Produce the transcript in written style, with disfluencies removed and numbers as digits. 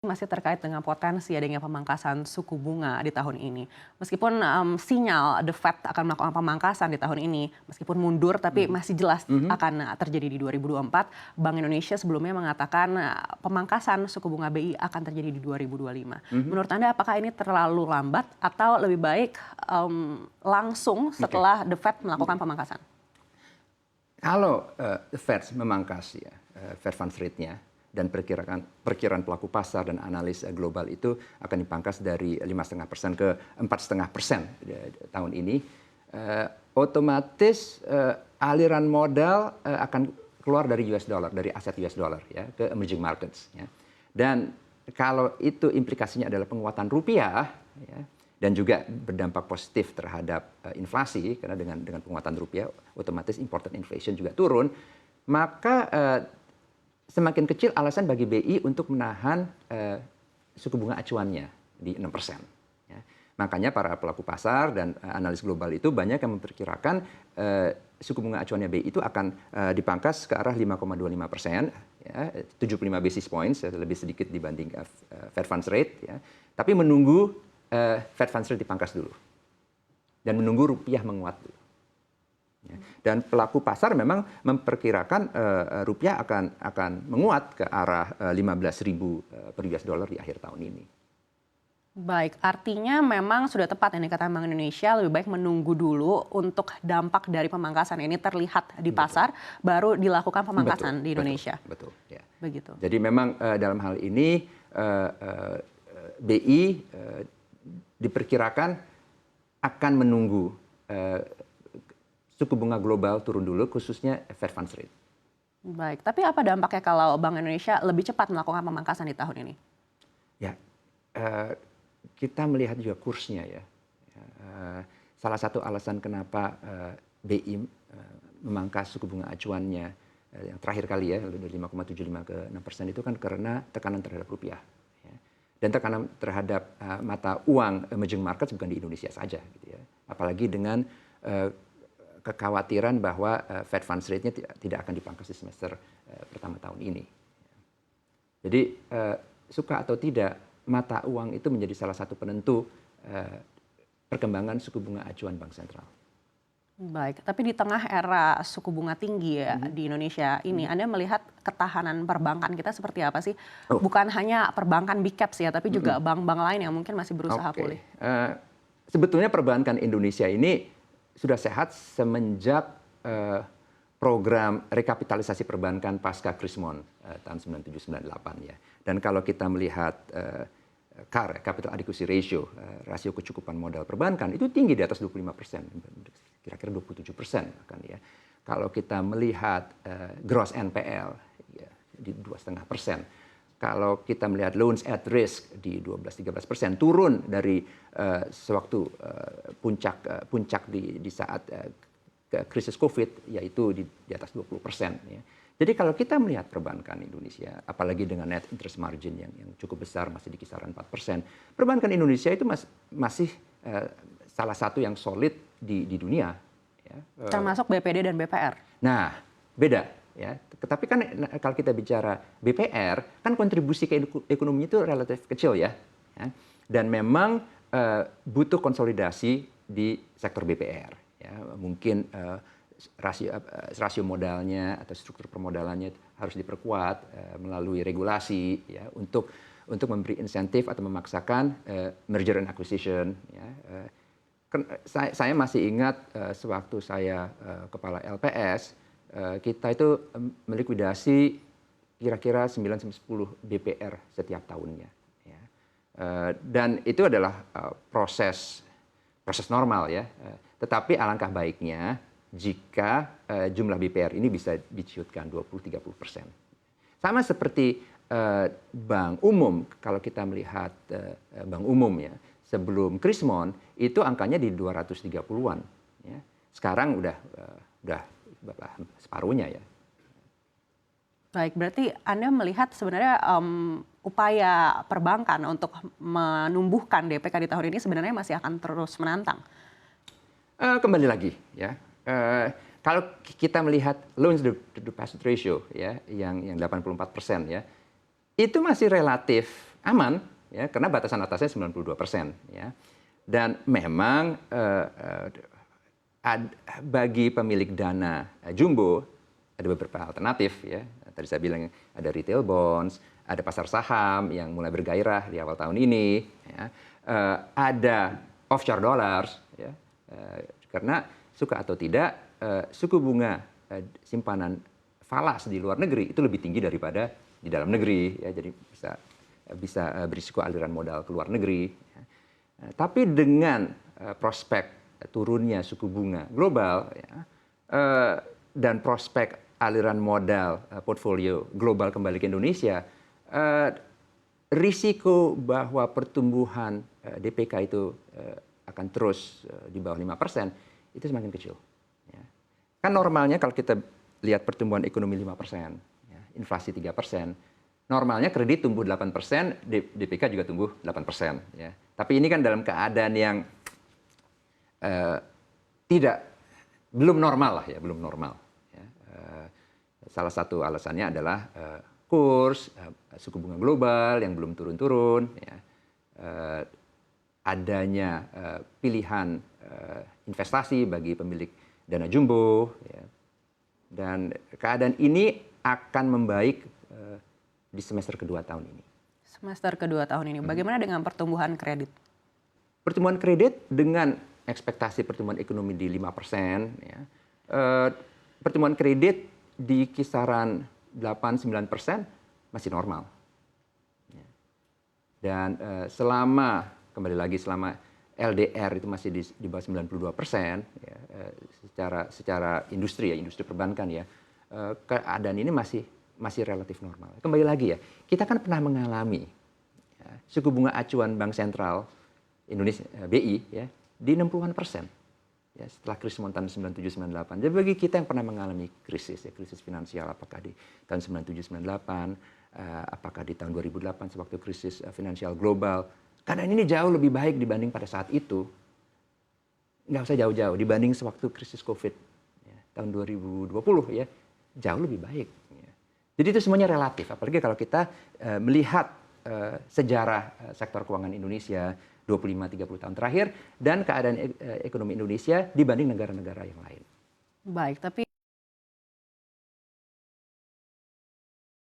Masih terkait dengan potensi adanya pemangkasan suku bunga di tahun ini. Meskipun sinyal The Fed akan melakukan pemangkasan di tahun ini, meskipun mundur tapi masih jelas akan terjadi di 2024. Bank Indonesia sebelumnya mengatakan pemangkasan suku bunga BI akan terjadi di 2025. Menurut Anda apakah ini terlalu lambat atau lebih baik langsung setelah The Fed melakukan pemangkasan? Kalau The Fed memangkas ya, Fed Funds Rate-nya, dan perkiraan pelaku pasar dan analis global itu akan dipangkas dari 5,5% ke 4,5% tahun ini, otomatis aliran modal akan keluar dari US dollar, dari aset US dollar ya, ke emerging markets. Ya. Dan kalau itu implikasinya adalah penguatan rupiah, ya, dan juga berdampak positif terhadap inflasi, karena dengan penguatan rupiah, otomatis imported inflation juga turun, maka semakin kecil alasan bagi BI untuk menahan suku bunga acuannya di 6%. Ya. Makanya para pelaku pasar dan analis global itu banyak yang memperkirakan suku bunga acuannya BI itu akan dipangkas ke arah 5,25%, ya, 75 basis points, lebih sedikit dibanding Fed Funds Rate. Ya. Tapi menunggu Fed Funds Rate dipangkas dulu. Dan menunggu rupiah menguat dulu. Dan pelaku pasar memang memperkirakan rupiah akan menguat ke arah 15.000 per US dollar di akhir tahun ini. Baik, artinya memang sudah tepat yang dikatakan Bank Indonesia, lebih baik menunggu dulu untuk dampak dari pemangkasan ini terlihat di pasar, baru dilakukan pemangkasan di Indonesia. Betul, ya. Begitu. Jadi memang dalam hal ini BI diperkirakan akan menunggu suku bunga global turun dulu, khususnya Fed Funds Rate. Baik, tapi apa dampaknya kalau Bank Indonesia lebih cepat melakukan pemangkasan di tahun ini? Ya, kita melihat juga kursnya ya. Salah satu alasan kenapa BI memangkas suku bunga acuannya yang terakhir kali ya, dari 5,75 ke 6% itu kan karena tekanan terhadap rupiah. Ya. Dan tekanan terhadap mata uang emerging markets bukan di Indonesia saja. Gitu ya. Apalagi dengan kekhawatiran bahwa Fed Funds Rate-nya tidak akan dipangkas di semester pertama tahun ini. Jadi suka atau tidak, mata uang itu menjadi salah satu penentu perkembangan suku bunga acuan Bank Sentral. Baik, tapi di tengah era suku bunga tinggi ya di Indonesia ini, Anda melihat ketahanan perbankan kita seperti apa sih? Bukan hanya perbankan big caps ya, tapi juga bank-bank lain yang mungkin masih berusaha pulih. Sebetulnya perbankan Indonesia ini sudah sehat semenjak program rekapitalisasi perbankan pasca Krismon tahun 97-98 ya. Dan kalau kita melihat CAR, Capital Adequacy Ratio, rasio kecukupan modal perbankan itu tinggi di atas 25%, kira-kira 27% kan ya. Kalau kita melihat gross NPL ya, di 2,5%. Kalau kita melihat loans at risk di 12-13%, turun dari sewaktu puncak di saat krisis COVID, yaitu di atas 20%. Ya. Jadi kalau kita melihat perbankan Indonesia, apalagi dengan net interest margin yang cukup besar, masih di kisaran 4%, perbankan Indonesia itu masih salah satu yang solid di dunia. Ya. Termasuk BPD dan BPR? Nah, beda. Ya, tetapi kan kalau kita bicara BPR, kan kontribusi ke ekonomi itu relatif kecil ya. Dan memang butuh konsolidasi di sektor BPR. Ya. Mungkin rasio modalnya atau struktur permodalannya harus diperkuat melalui regulasi ya, untuk memberi insentif atau memaksakan merger and acquisition. Ya. Saya masih ingat sewaktu saya kepala LPS, kita itu melikuidasi kira-kira 9-10 BPR setiap tahunnya. Ya. Dan itu adalah proses normal ya. Tetapi alangkah baiknya jika jumlah BPR ini bisa diciutkan 20-30%. Sama seperti bank umum, kalau kita melihat bank umum ya, sebelum Krismon itu angkanya di 230-an. Ya. Sekarang udah separuhnya ya. Baik, berarti Anda melihat sebenarnya upaya perbankan untuk menumbuhkan DPK di tahun ini sebenarnya masih akan terus menantang? Kembali lagi ya. Kalau kita melihat loans to deposit ratio ya, yang 84% ya, itu masih relatif aman, ya, karena batasan atasnya 92%. Ya. Dan memang bagi pemilik dana jumbo ada beberapa alternatif. Ya. Tadi saya bilang ada retail bonds, ada pasar saham yang mulai bergairah di awal tahun ini. Ya. Ada offshore dollars, ya. Karena suka atau tidak, suku bunga simpanan falas di luar negeri itu lebih tinggi daripada di dalam negeri, ya. Jadi bisa berisiko aliran modal ke luar negeri. Ya. Tapi dengan prospek turunnya suku bunga global, ya, dan prospek aliran modal portfolio global kembali ke Indonesia, risiko bahwa pertumbuhan DPK itu akan terus di bawah 5% itu semakin kecil. Ya. Kan normalnya kalau kita lihat pertumbuhan ekonomi 5%, ya, inflasi 3%, normalnya kredit tumbuh 8%, DPK juga tumbuh 8%. Ya. Tapi ini kan dalam keadaan yang belum normal lah, ya, belum normal. Ya. Salah satu alasannya adalah kurs suku bunga global yang belum turun-turun, ya. Adanya pilihan investasi bagi pemilik dana jumbo, ya. Dan keadaan ini akan membaik di semester kedua tahun ini. Semester kedua tahun ini, bagaimana dengan pertumbuhan kredit? Pertumbuhan kredit dengan ekspektasi pertumbuhan ekonomi di 5%, ya, pertumbuhan kredit di kisaran 8-9% masih normal. Ya. Dan selama LDR itu masih di bawah 92%, ya, secara industri, ya, industri perbankan, ya, keadaan ini masih relatif normal. Kembali lagi, ya, kita kan pernah mengalami, ya, suku bunga acuan Bank Sentral Indonesia BI, ya, di 60-an%, ya, setelah krisis moneter 97-98. Jadi bagi kita yang pernah mengalami krisis, ya, krisis finansial, apakah di tahun 97-98, apakah di tahun 2008 sewaktu krisis finansial global, keadaan ini jauh lebih baik dibanding pada saat itu. Nggak usah jauh-jauh, dibanding sewaktu krisis COVID, ya, tahun 2020, ya, jauh lebih baik. Ya. Jadi itu semuanya relatif, apalagi kalau kita melihat sejarah sektor keuangan Indonesia 25-30 tahun terakhir dan keadaan ekonomi Indonesia dibanding negara-negara yang lain. Baik, tapi